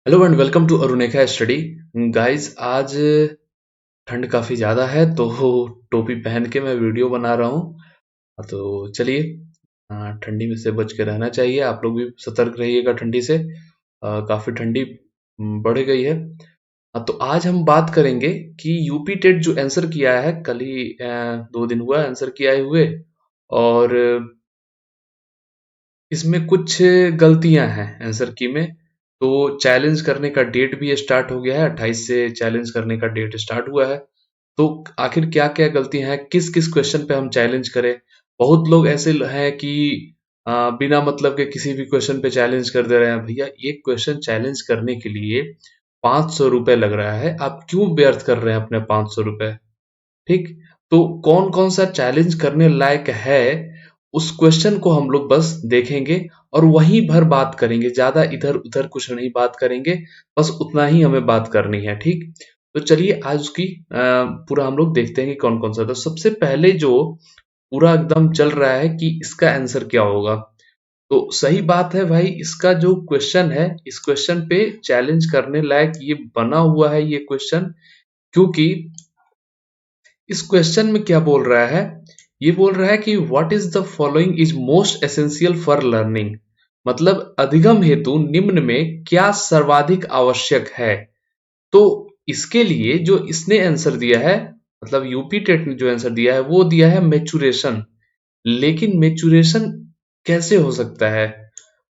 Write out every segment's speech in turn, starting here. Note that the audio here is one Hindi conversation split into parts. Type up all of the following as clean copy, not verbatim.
Hello and welcome to Arunekha study. Guys, आज ठंड काफ़ी ज़्यादा है तो टोपी पहन के मैं वीडियो बना रहा हूँ। तो चलिए, ठंडी में से बच के रहना चाहिए। आप लोग भी सतर्क रहिएगा ठंडी से। काफ़ी ठंडी बढ़ गई है। तो आज हम बात करेंगे कि यूपी टेट जो आंसर किया है, कल ही 2 दिन हुआ आंसर किया हुए। और इसमें कुछ गलतियां हैं आंसर की में। तो चैलेंज करने का डेट भी स्टार्ट हो गया है, 28 से चैलेंज करने का डेट स्टार्ट हुआ है। तो आखिर क्या क्या गलतियां हैं, किस किस क्वेश्चन पे हम चैलेंज करें। बहुत लोग ऐसे हैं कि बिना मतलब के किसी भी क्वेश्चन पे चैलेंज कर दे रहे हैं। भैया, एक क्वेश्चन चैलेंज करने के लिए 500 रुपए लग रहा है, आप क्यों व्यर्थ कर रहे हैं अपने 500 रुपए? ठीक। तो कौन कौन सा चैलेंज करने लायक है, उस क्वेश्चन को हम लोग बस देखेंगे और वहीं भर बात करेंगे। ज्यादा इधर उधर कुछ नहीं बात करेंगे, बस उतना ही हमें बात करनी है। ठीक। तो चलिए आज उसकी पूरा हम लोग देखते हैं कि कौन कौन सा। तो सबसे पहले जो पूरा एकदम चल रहा है कि इसका आंसर क्या होगा। तो सही बात है भाई, इसका जो क्वेश्चन है, इस क्वेश्चन पे चैलेंज करने लायक ये बना हुआ है ये क्वेश्चन। क्योंकि इस क्वेश्चन में क्या बोल रहा है, ये बोल रहा है कि what is the following is most essential for learning. मतलब अधिगम हेतु निम्न में क्या सर्वाधिक आवश्यक है। तो इसके लिए जो इसने आंसर दिया है, मतलब यूपी टेट ने जो आंसर दिया है वो दिया है मेचुरेशन। लेकिन मेचुरेशन कैसे हो सकता है?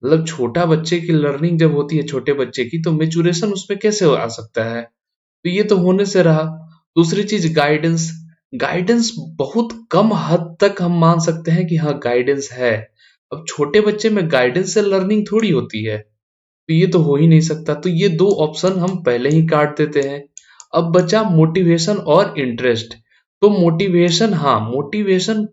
मतलब छोटा बच्चे की लर्निंग जब होती है, छोटे बच्चे की, तो मेचुरेशन उसमें कैसे आ सकता है? तो ये तो होने से रहा। दूसरी चीज गाइडेंस। गाइडेंस बहुत कम हद तक हम मान सकते हैं कि हाँ गाइडेंस है। अब छोटे बच्चे में गाइडेंस से लर्निंग थोड़ी होती है, तो ये तो हो ही नहीं सकता। तो ये दो ऑप्शन हम पहले ही काट देते हैं। अब बचा मोटिवेशन और इंटरेस्ट। तो मोटिवेशन, हाँ मोटिवेशन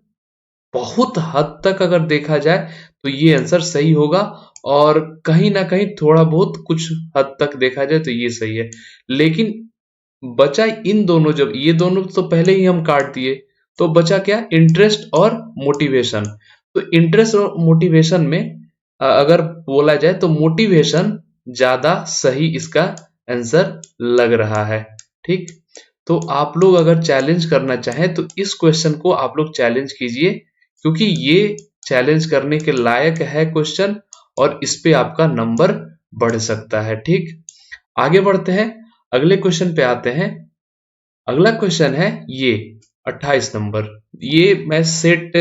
बहुत हद तक अगर देखा जाए तो ये आंसर सही होगा। और कहीं ना कहीं थोड़ा बहुत कुछ हद तक देखा जाए तो ये सही है। लेकिन बचा इन दोनों, जब ये दोनों तो पहले ही हम काट दिए, तो बचा क्या? इंटरेस्ट और मोटिवेशन। तो इंटरेस्ट और मोटिवेशन में अगर बोला जाए तो मोटिवेशन ज्यादा सही इसका आंसर लग रहा है। ठीक। तो आप लोग अगर चैलेंज करना चाहें तो इस क्वेश्चन को आप लोग चैलेंज कीजिए, क्योंकि ये चैलेंज करने के लायक है क्वेश्चन, और इस पे आपका नंबर बढ़ सकता है। ठीक। आगे बढ़ते हैं, अगले क्वेश्चन पे आते हैं। अगला क्वेश्चन है ये 28 नंबर। ये मैं सेट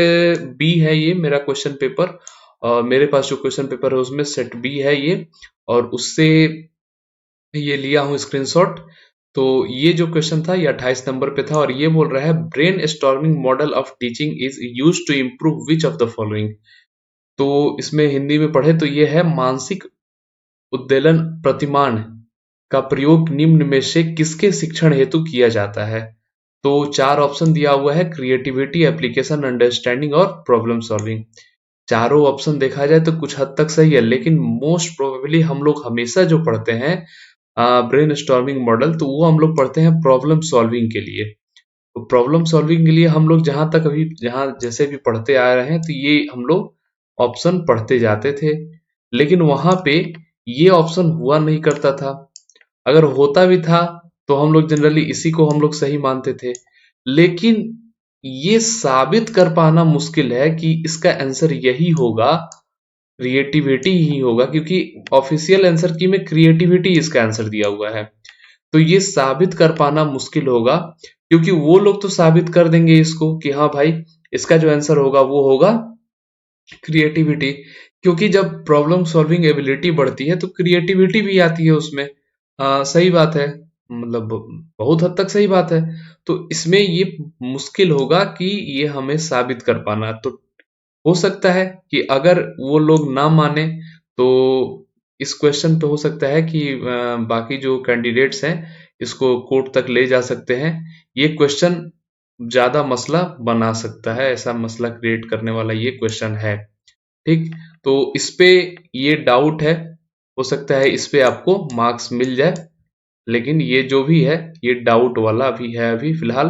बी है, ये मेरा क्वेश्चन पेपर। मेरे पास जो क्वेश्चन पेपर है उसमें सेट बी है ये, और उससे ये लिया हूँ स्क्रीनशॉट। तो ये जो क्वेश्चन था ये 28 नंबर पे था, और ये बोल रहा है brainstorming model of teaching is use to improve which of the following. तो इसमें हिंदी में पढ़े तो ये है मानसिक उद्वेलन प्रतिमान का प्रयोग निम्न में से किसके शिक्षण हेतु किया जाता है। तो चार ऑप्शन दिया हुआ है, क्रिएटिविटी, एप्लीकेशन, अंडरस्टैंडिंग और प्रॉब्लम सॉल्विंग। चारों ऑप्शन देखा जाए तो कुछ हद तक सही है, लेकिन मोस्ट प्रोबेबली हम लोग हमेशा जो पढ़ते हैं ब्रेन स्टॉर्मिंग मॉडल, तो वो हम लोग पढ़ते हैं प्रॉब्लम सॉल्विंग के लिए। तो प्रॉब्लम सॉल्विंग के लिए हम लोग जहां तक अभी जहां जैसे भी पढ़ते आ रहे हैं, तो ये हम लोग ऑप्शन पढ़ते जाते थे। लेकिन वहां पे ये ऑप्शन हुआ नहीं करता था। अगर होता भी था तो हम लोग जनरली इसी को हम लोग सही मानते थे। लेकिन ये साबित कर पाना मुश्किल है कि इसका आंसर यही होगा, क्रिएटिविटी ही होगा, क्योंकि ऑफिशियल आंसर की में क्रिएटिविटी इसका आंसर दिया हुआ है। तो ये साबित कर पाना मुश्किल होगा, क्योंकि वो लोग तो साबित कर देंगे इसको कि हाँ भाई इसका जो आंसर होगा वो होगा क्रिएटिविटी। क्योंकि जब प्रॉब्लम सॉल्विंग एबिलिटी बढ़ती है तो क्रिएटिविटी भी आती है उसमें। सही बात है, मतलब बहुत हद तक सही बात है। तो इसमें ये मुश्किल होगा कि ये हमें साबित कर पाना। तो हो सकता है कि अगर वो लोग ना माने तो इस क्वेश्चन पे हो सकता है कि बाकी जो कैंडिडेट्स हैं इसको कोर्ट तक ले जा सकते हैं। ये क्वेश्चन ज्यादा मसला बना सकता है, ऐसा मसला क्रिएट करने वाला ये क्वेश्चन है। ठीक। तो इस पे ये डाउट है, हो सकता है इस पे आपको मार्क्स मिल जाए, लेकिन ये जो भी है ये डाउट वाला भी है अभी फिलहाल।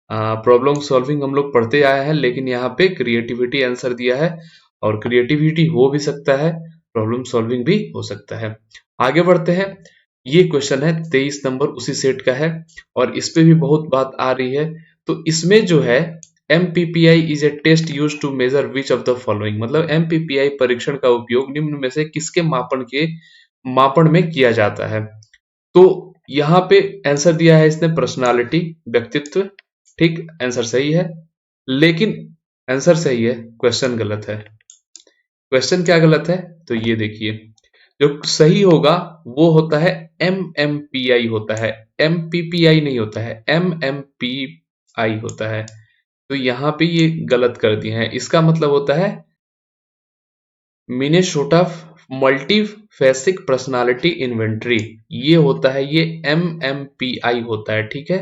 प्रॉब्लम सॉल्विंग हम लोग पढ़ते आए हैं, लेकिन यहाँ पे क्रिएटिविटी आंसर दिया है, और क्रिएटिविटी हो भी सकता है, प्रॉब्लम सॉल्विंग भी हो सकता है। आगे बढ़ते हैं। ये क्वेश्चन है 23 नंबर, उसी सेट का है और इस पे भी बहुत बात आ रही है। तो इसमें जो है MPPI is a test use to measure which of the following, मतलब MPPI परीक्षण का उपयोग निम्न में से किसके मापन में किया जाता है। तो यहाँ पे आंसर दिया है इसने पर्सनालिटी, व्यक्तित्व। ठीक, आंसर सही है, लेकिन आंसर सही है, क्वेश्चन गलत है। क्वेश्चन क्या गलत है, तो ये देखिए, जो सही होगा वो होता है MMPI होता है, MPPI नहीं होता है, MMPI होता है। तो यहाँ पे ये गलत कर दिए हैं, इसका मतलब होता है मिनेसोटा मल्टीफेसिक पर्सनालिटी इन्वेंटरी, ये होता है, ये MMPI होता है। ठीक है,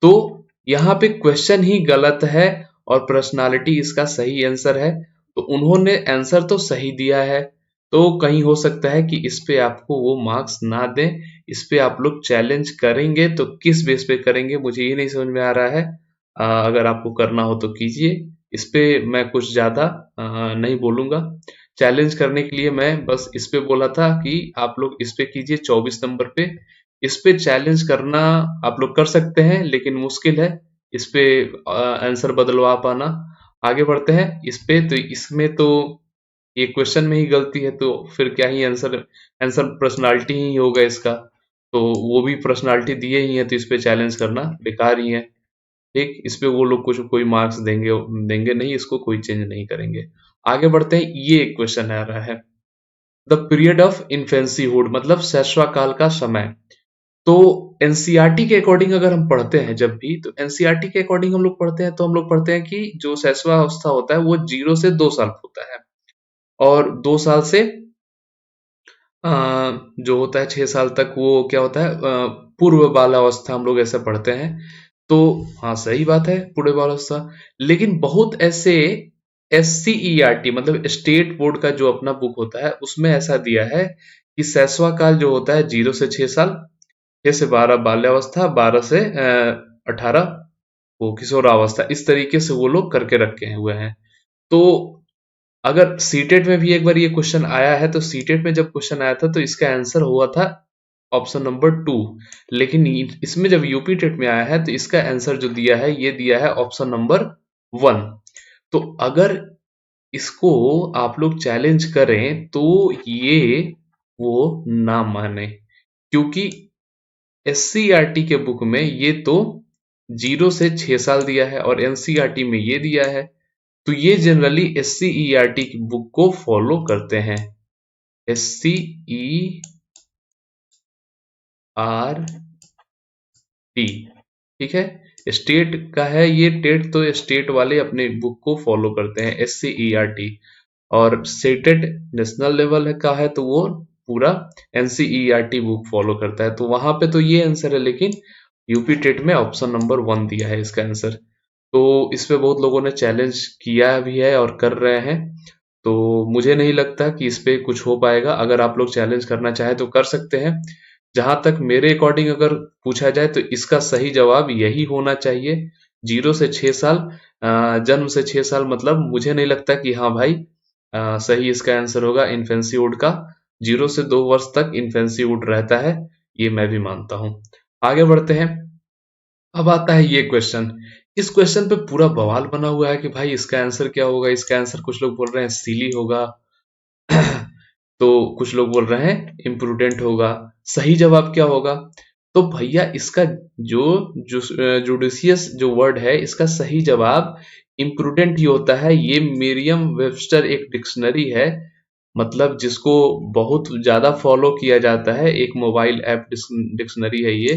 तो यहाँ पे क्वेश्चन ही गलत है और पर्सनालिटी इसका सही आंसर है। तो उन्होंने आंसर तो सही दिया है, तो कहीं हो सकता है कि इस पे आपको वो मार्क्स ना दें। इस पे आप लोग चैलेंज करेंगे तो किस बेस पे करेंगे, मुझे ये नहीं समझ में आ रहा है। अगर आपको करना हो तो कीजिए, इस पे मैं कुछ ज्यादा नहीं बोलूंगा। चैलेंज करने के लिए मैं बस इस पे बोला था कि आप लोग इस पे कीजिए 24 नंबर पे। इस पे चैलेंज करना आप लोग कर सकते हैं, लेकिन मुश्किल है इस पे आंसर बदलवा पाना। आगे बढ़ते हैं इस पे, तो इसमें तो ये क्वेश्चन में ही गलती है, तो फिर क्या ही आंसर, आंसर पर्सनालिटी ही होगा इसका। तो वो भी पर्सनालिटी दिए ही है, तो इस पे चैलेंज करना बेकार ही है। ठीक, इस पे वो लोग कुछ कोई मार्क्स देंगे देंगे नहीं, इसको कोई चेंज नहीं करेंगे। आगे बढ़ते हैं, ये एक क्वेश्चन आ रहा है, द पीरियड ऑफ इन्फेंसीहुड, मतलब शैशवा काल का समय। तो एनसीईआरटी के अकॉर्डिंग अगर हम पढ़ते हैं जब भी, तो एनसीईआरटी के अकॉर्डिंग हम लोग पढ़ते हैं, तो हम लोग पढ़ते हैं कि जो शैशवा अवस्था होता है वो 0 से 2 साल होता है, और 2 साल से अ, जो होता है 6 साल तक वो क्या होता है, पूर्व बाल अवस्था, हम लोग ऐसा पढ़ते हैं। तो हाँ, सही बात है, पूर्व बाल अवस्था। लेकिन बहुत ऐसे SCERT मतलब स्टेट बोर्ड का जो अपना बुक होता है, उसमें ऐसा दिया है कि शैशवा काल जो होता है 0 से 6 साल, 6 से 12 बाल्यावस्था, 12 से 18 वो किशोरावस्था, इस तरीके से वो लोग करके रखे हुए हैं। तो अगर सीटेट में भी एक बार ये क्वेश्चन आया है, तो सीटेट में जब क्वेश्चन आया था तो इसका आंसर हुआ था ऑप्शन नंबर 2, लेकिन इसमें जब यूपी टेट में आया है तो इसका आंसर जो दिया है, ये दिया है ऑप्शन नंबर 1। तो अगर इसको आप लोग चैलेंज करें तो ये वो ना माने, क्योंकि SCERT के बुक में ये तो 0 से 6 साल दिया है और NCERT में ये दिया है, तो ये जनरली SCERT की बुक को फॉलो करते हैं। SCERT, ठीक है, स्टेट का है ये, टेट तो स्टेट वाले अपने बुक को फॉलो करते हैं SCERT, और सेटेट नेशनल लेवल का है तो वो पूरा NCERT बुक फॉलो करता है। तो वहां पे तो ये आंसर है, लेकिन यूपी टेट में ऑप्शन नंबर 1 दिया है इसका आंसर। तो इस पे बहुत लोगों ने चैलेंज किया भी है और कर रहे हैं, तो मुझे नहीं लगता कि इस पे कुछ हो पाएगा। अगर आप लोग चैलेंज करना चाहें तो कर सकते हैं। जहां तक मेरे अकॉर्डिंग अगर पूछा जाए तो इसका सही जवाब यही होना चाहिए, 0 से 6 साल। जन्म से 6 साल, मतलब मुझे नहीं लगता कि हाँ भाई सही इसका आंसर होगा इन्फेंसी वुड का। 0 से 2 वर्ष तक इन्फेंसी वुड रहता है, ये मैं भी मानता हूँ। आगे बढ़ते हैं, अब आता है ये क्वेश्चन। इस क्वेश्चन पे पूरा बवाल बना हुआ है कि भाई इसका आंसर क्या होगा। इसका आंसर कुछ लोग बोल रहे हैं सिली होगा, तो कुछ लोग बोल रहे हैं इम्प्रूडेंट होगा। सही जवाब क्या होगा? तो भैया इसका जो जुडिशियस जो वर्ड है, इसका सही जवाब इम्प्रूडेंट ही होता है। ये मेरियम वेबस्टर एक डिक्शनरी है, मतलब जिसको बहुत ज्यादा फॉलो किया जाता है, एक मोबाइल ऐप डिक्शनरी है ये।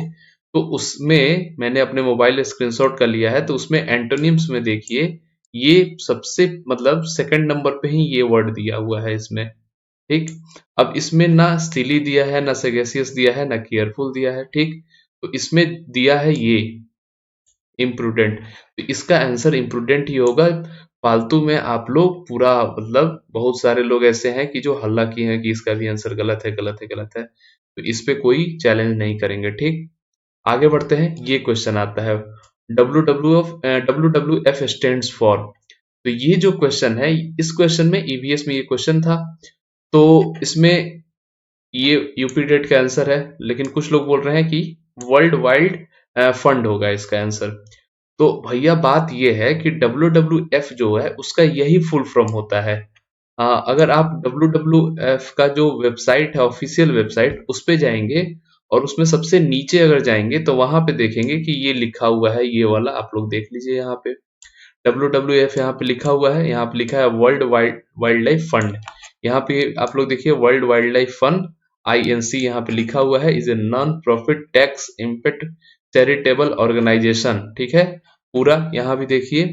तो उसमें मैंने अपने मोबाइल स्क्रीनशॉट का लिया है, तो उसमें एंटोनिम्स में देखिए, ये सबसे मतलब सेकंड नंबर पे ही ये वर्ड दिया हुआ है इसमें। ठीक, अब इसमें ना स्टिली दिया है, ना सेगेसियस दिया है, ना केयरफुल दिया है। ठीक, तो इसमें दिया है ये इम्प्रूडेंट, तो इसका आंसर इम्प्रूडेंट ही होगा। फालतू में आप लोग पूरा मतलब, बहुत सारे लोग ऐसे हैं कि जो हल्ला किए हैं कि इसका भी आंसर गलत है, गलत है, गलत है, तो इस पे कोई चैलेंज नहीं करेंगे। ठीक, आगे बढ़ते हैं, ये क्वेश्चन आता है, WWF स्टैंड्स फॉर। तो ये जो क्वेश्चन है, इस क्वेश्चन में EVS में ये क्वेश्चन था, तो इसमें ये यूपी डेट का आंसर है, लेकिन कुछ लोग बोल रहे हैं कि वर्ल्ड वाइड फंड होगा इसका आंसर। तो भैया बात ये है कि WWF जो है उसका यही फुल फॉर्म होता है। अगर आप WWF का जो वेबसाइट है, ऑफिशियल वेबसाइट, उस पे जाएंगे और उसमें सबसे नीचे अगर जाएंगे तो वहां पे देखेंगे कि ये लिखा हुआ है, ये वाला आप लोग देख लीजिए यहाँ पे WWF यहाँ पे लिखा हुआ है, यहाँ पे लिखा है वर्ल्ड वाइल्ड लाइफ फंड। यहाँ पे आप लोग देखिए world wildlife fund INC यहाँ पे लिखा हुआ है, is a non profit tax impact charitable organisation. ठीक है, पूरा यहाँ भी देखिए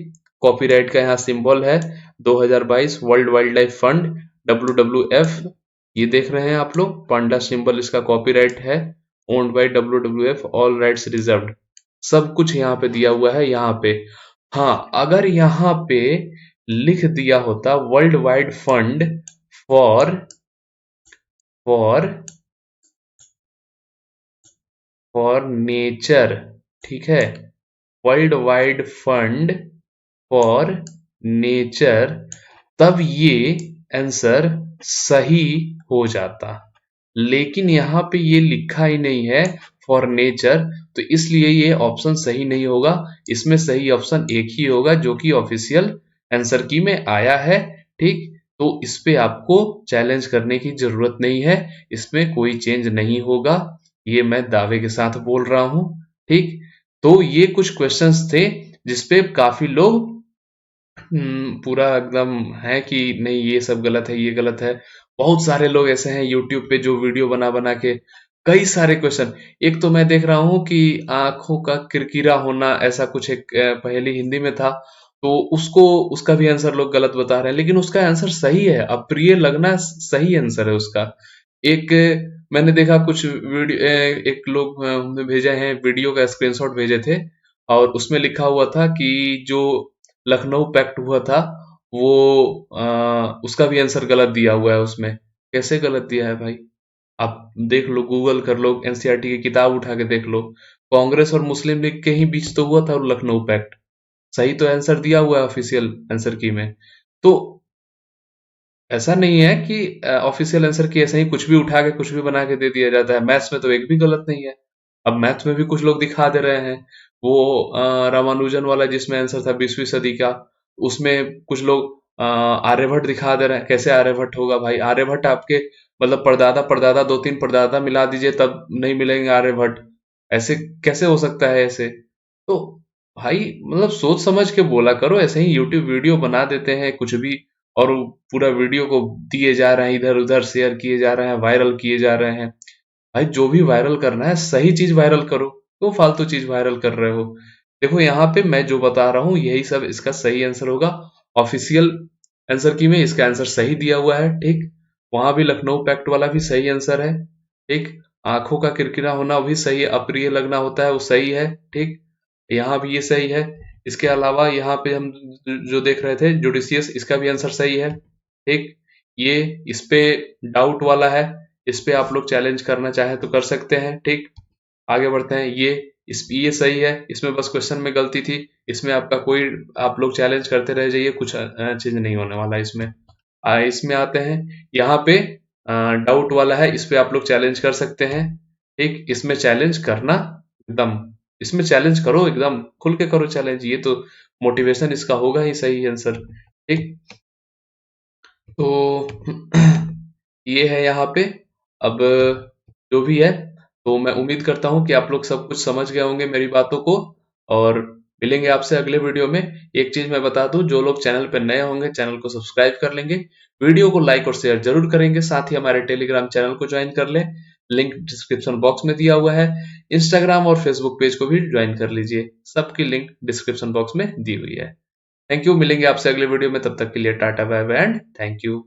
कॉपीराइट का यहाँ सिंबल है 2022 world wildlife fund WWF। ये देख रहे हैं आप लोग, पांडा सिंबल इसका कॉपीराइट है, owned by WWF, all rights reserved. सब कुछ यहाँ पे दिया हुआ है यहाँ पे। हाँ, अगर यहाँ पे लिख दिया होता world wide fund for for for nature, ठीक है, world wide fund for nature, तब ये आंसर सही हो जाता। लेकिन यहाँ पे ये लिखा ही नहीं है फॉर नेचर, तो इसलिए ये ऑप्शन सही नहीं होगा। इसमें सही ऑप्शन एक ही होगा जो कि ऑफिशियल आंसर की में आया है। ठीक, तो इस पे आपको चैलेंज करने की जरूरत नहीं है, इसमें कोई चेंज नहीं होगा, ये मैं दावे के साथ बोल रहा हूं। ठीक, तो ये कुछ क्वेश्चंस थे जिसपे काफी लोग पूरा एकदम है कि नहीं ये सब गलत है, ये गलत है। बहुत सारे लोग ऐसे हैं यूट्यूब पे जो वीडियो बना बना के कई सारे क्वेश्चन। एक तो मैं देख रहा हूँ कि आंखों का किरकिरा होना, ऐसा कुछ एक पहेली हिंदी में था, तो उसको उसका भी आंसर लोग गलत बता रहे हैं, लेकिन उसका आंसर सही है। अप्रिय लगना सही आंसर है उसका। एक मैंने देखा कुछ वीडियो, एक लोग ने भेजे हैं वीडियो का स्क्रीनशॉट भेजे थे, और उसमें लिखा हुआ था कि जो लखनऊ पैक्ट हुआ था वो उसका भी आंसर गलत दिया हुआ है उसमें। कैसे गलत दिया है भाई? आप देख लो, गूगल कर लो, एनसीईआरटी की किताब उठा के देख लो, कांग्रेस और मुस्लिम लीग के ही बीच तो हुआ था लखनऊ पैक्ट। सही तो आंसर दिया हुआ है ऑफिशियल आंसर की में। तो ऐसा नहीं है कि ऑफिशियल आंसर की ऐसे ही कुछ भी उठा के कुछ भी बना के दे दिया जाता है। मैथ्स में तो एक भी गलत नहीं है। अब मैथ्स में भी कुछ लोग दिखा दे रहे हैं, वो रामानुजन वाला जिसमें आंसर था 20वीं सदी का, उसमें कुछ लोग आर्यभट्ट दिखा दे रहे हैं। कैसे आर्यभट्ट होगा भाई? आर्यभट्ट आपके मतलब परदादा परदादा, दो तीन परदादा मिला दीजिए तब नहीं मिलेंगे आर्यभट्ट। ऐसे कैसे हो सकता है ऐसे? तो भाई मतलब सोच समझ के बोला करो, ऐसे ही यूट्यूब वीडियो बना देते हैं कुछ भी, और वो पूरा वीडियो को दिए जा रहे हैं, इधर उधर शेयर किए जा रहे हैं, वायरल किए जा रहे हैं। भाई जो भी वायरल करना है सही चीज वायरल करो, क्यों फालतू चीज वायरल कर रहे हो? देखो यहाँ पे मैं जो बता रहा हूँ यही सब इसका सही आंसर होगा। ऑफिशियल आंसर की में इसका आंसर सही दिया हुआ है। ठीक, वहां भी लखनऊ पैक्ट वाला भी सही आंसर है। ठीक, आंखों का किरकिरा होना भी सही है, अप्रिय लगना होता है वो सही है। ठीक, यहाँ भी ये सही है। इसके अलावा यहाँ पे हम जो देख रहे थे जुडिशियस, इसका भी आंसर सही है। ठीक, ये इस पे डाउट वाला है, इस पे आप लोग चैलेंज करना चाहे तो कर सकते हैं। ठीक, आगे बढ़ते हैं। ये सही है, इसमें बस क्वेश्चन में गलती थी, इसमें आपका कोई, आप लोग चैलेंज करते रह जाइए, कुछ चीज नहीं होने वाला इसमें। इसमें आते हैं, यहाँ पे डाउट वाला है, इस पे आप लोग चैलेंज कर सकते हैं। ठीक, इसमें चैलेंज करना एकदम, इसमें चैलेंज करो, एकदम खुल के करो चैलेंज, ये तो मोटिवेशन इसका होगा ही सही आंसर। ठीक, तो ये है यहाँ पे। अब जो भी है, तो मैं उम्मीद करता हूँ कि आप लोग सब कुछ समझ गए होंगे मेरी बातों को, और मिलेंगे आपसे अगले वीडियो में। एक चीज मैं बता दूं, जो लोग चैनल पर नए होंगे चैनल को सब्सक्राइब कर लेंगे, वीडियो को लाइक और शेयर जरूर करेंगे, साथ ही हमारे टेलीग्राम चैनल को ज्वाइन कर लें, लिंक डिस्क्रिप्शन बॉक्स में दिया हुआ है। इंस्टाग्राम और फेसबुक पेज को भी ज्वाइन कर लीजिए, सबकी लिंक डिस्क्रिप्शन बॉक्स में दी हुई है। थैंक यू, मिलेंगे आपसे अगले वीडियो में, तब तक के लिए tata bye bye and thank you.